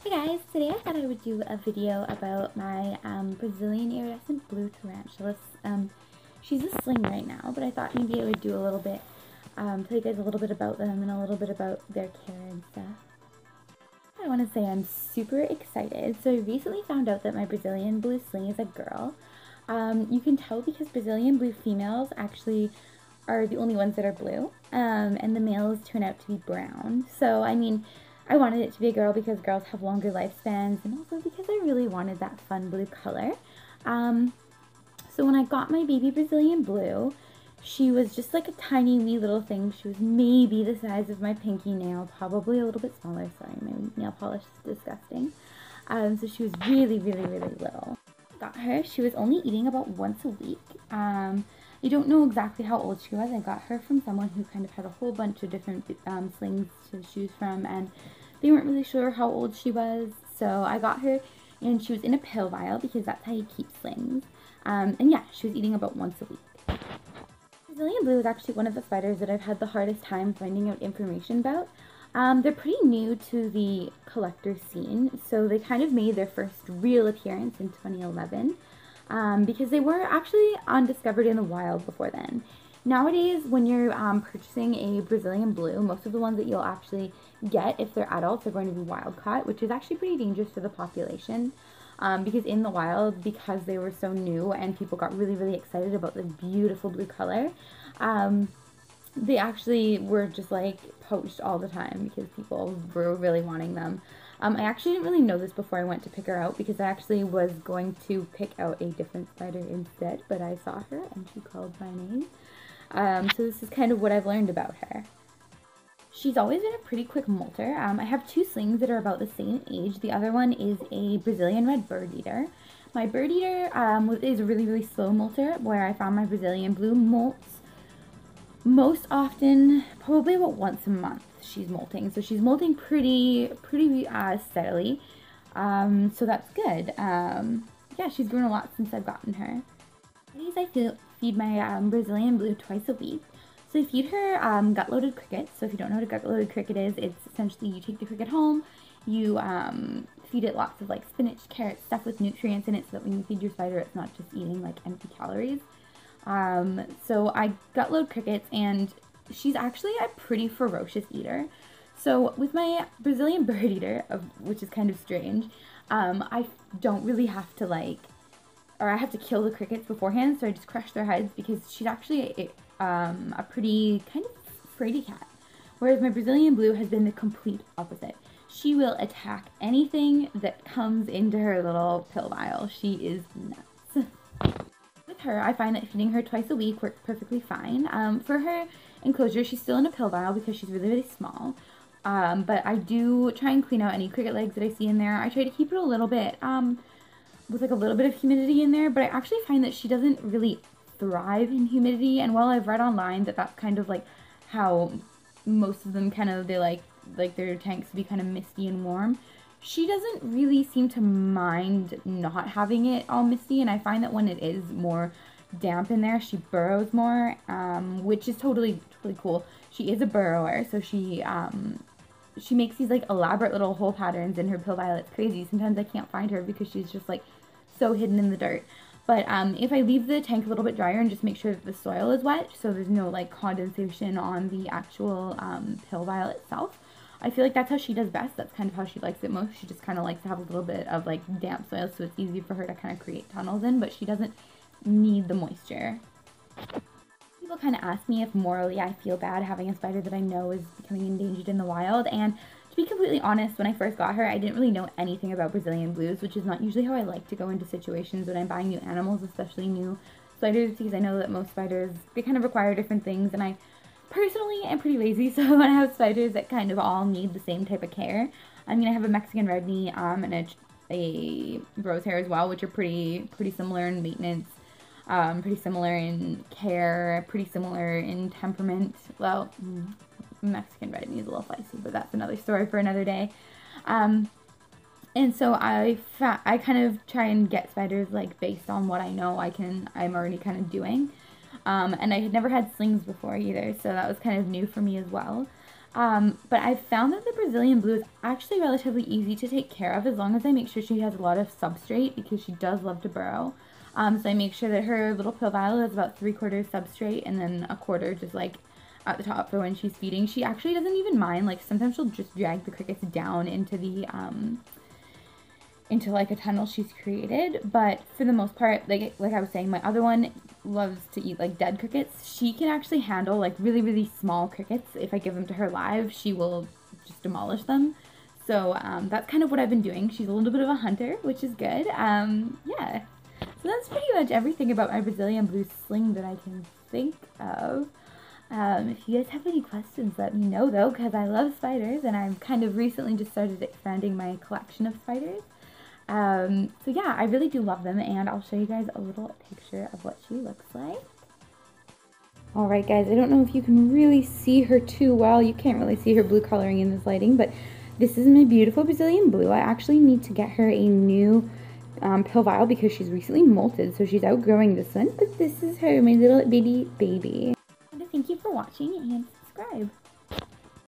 Hey guys, today I thought I would do a video about my Brazilian iridescent blue tarantula. She's a sling right now, but I thought maybe I would do a little bit, tell you guys a little bit about them and a little bit about their care and stuff. I want to say I'm super excited. So I recently found out that my Brazilian blue sling is a girl. You can tell because Brazilian blue females actually are the only ones that are blue, and the males turn out to be brown. So, I mean, I wanted it to be a girl because girls have longer lifespans, and also because I really wanted that fun blue color. So when I got my baby Brazilian blue, she was just like a tiny wee little thing. She was maybe the size of my pinky nail, probably a little bit smaller. Sorry, my nail polish is disgusting. So she was really, really, really little. Got her, she was only eating about once a week. I don't know exactly how old she was. I got her from someone who kind of had a whole bunch of different slings to choose from, and they weren't really sure how old she was. So I got her, and she was in a pill vial because that's how you keep slings. And yeah, she was eating about once a week. Brazilian blue is actually one of the spiders that I've had the hardest time finding out information about. They're pretty new to the collector scene, so they kind of made their first real appearance in 2011. Because they were actually undiscovered in the wild before then. Nowadays, when you're purchasing a Brazilian blue, most of the ones that you'll actually get, if they're adults, are going to be wild caught, which is actually pretty dangerous for the population. Because in the wild, because they were so new and people got really, really excited about the beautiful blue color, they actually were just like poached all the time because people were really wanting them. I actually didn't really know this before I went to pick her out because I actually was going to pick out a different spider instead, but I saw her and she called my name. So this is kind of what I've learned about her. She's always been a pretty quick molter. I have two slings that are about the same age. The other one is a Brazilian red bird eater. My bird eater is a really, really slow molter, where I found my Brazilian blue molts most often, probably about once a month she's molting. So she's molting pretty steadily. So that's good. Yeah, she's grown a lot since I've gotten her. I feed my Brazilian blue twice a week. So I feed her gut-loaded crickets. So if you don't know what a gut-loaded cricket is, it's essentially you take the cricket home, you feed it lots of like spinach, carrots, stuff with nutrients in it so that when you feed your spider, it's not just eating like empty calories. So I gut load crickets, and she's actually a pretty ferocious eater. So with my Brazilian bird eater, which is kind of strange, I don't really have to I have to kill the crickets beforehand, so I just crush their heads because she's actually a pretty kind of fraidy cat. Whereas my Brazilian blue has been the complete opposite. She will attack anything that comes into her little pill vial. She is nuts. Her, I find that feeding her twice a week works perfectly fine. For her enclosure, she's still in a pill vial because she's really, really small. But I do try and clean out any cricket legs that I see in there. I try to keep it a little bit, with like a little bit of humidity in there, but I actually find that she doesn't really thrive in humidity. And while I've read online that that's kind of like how most of them they like their tanks to be kind of misty and warm, she doesn't really seem to mind not having it all misty, and I find that when it is more damp in there, she burrows more, which is totally cool. She is a burrower, so she makes these like elaborate little hole patterns in her pill vial. It's crazy. Sometimes I can't find her because she's just like so hidden in the dirt. But if I leave the tank a little bit drier and just make sure that the soil is wet, so there's no like condensation on the actual pill vial itself, I feel like that's how she does best. That's kind of how she likes it most. She just kind of likes to have a little bit of like damp soil, so it's easy for her to kind of create tunnels in, but she doesn't need the moisture. People kind of ask me if morally I feel bad having a spider that I know is becoming endangered in the wild, and to be completely honest, when I first got her, I didn't really know anything about Brazilian blues, which is not usually how I like to go into situations when I'm buying new animals, especially new spiders, because I know that most spiders, they kind of require different things, and I personally am pretty lazy, so when I have spiders that kind of all need the same type of care, I mean, I have a Mexican red knee and a rose hair as well, which are pretty similar in maintenance, pretty similar in care, pretty similar in temperament. Well, Mexican red knee is a little feisty, but that's another story for another day. And so I kind of try and get spiders like based on what I know I'm already kind of doing. And I had never had slings before either, so that was kind of new for me as well. But I've found that the Brazilian blue is actually relatively easy to take care of as long as I make sure she has a lot of substrate because she does love to burrow. So I make sure that her little pill vial is about 3/4 substrate and then a quarter just like at the top for when she's feeding. She actually doesn't even mind. Like sometimes she'll just drag the crickets down into the into like a tunnel she's created, but for the most part, like I was saying, my other one loves to eat like dead crickets. She can actually handle like really small crickets. If I give them to her live, she will just demolish them. So that's kind of what I've been doing. She's a little bit of a hunter, which is good. Yeah, so that's pretty much everything about my Brazilian blue sling that I can think of. If you guys have any questions, let me know though, because I love spiders and I've kind of recently just started expanding my collection of spiders. So yeah, I really do love them, and I'll show you guys a little picture of what she looks like. Alright guys, I don't know if you can really see her too well. You can't really see her blue coloring in this lighting, but this is my beautiful Brazilian blue. I actually need to get her a new pill vial because she's recently molted, so she's outgrowing this one. But this is her, my little baby. And thank you for watching and subscribe.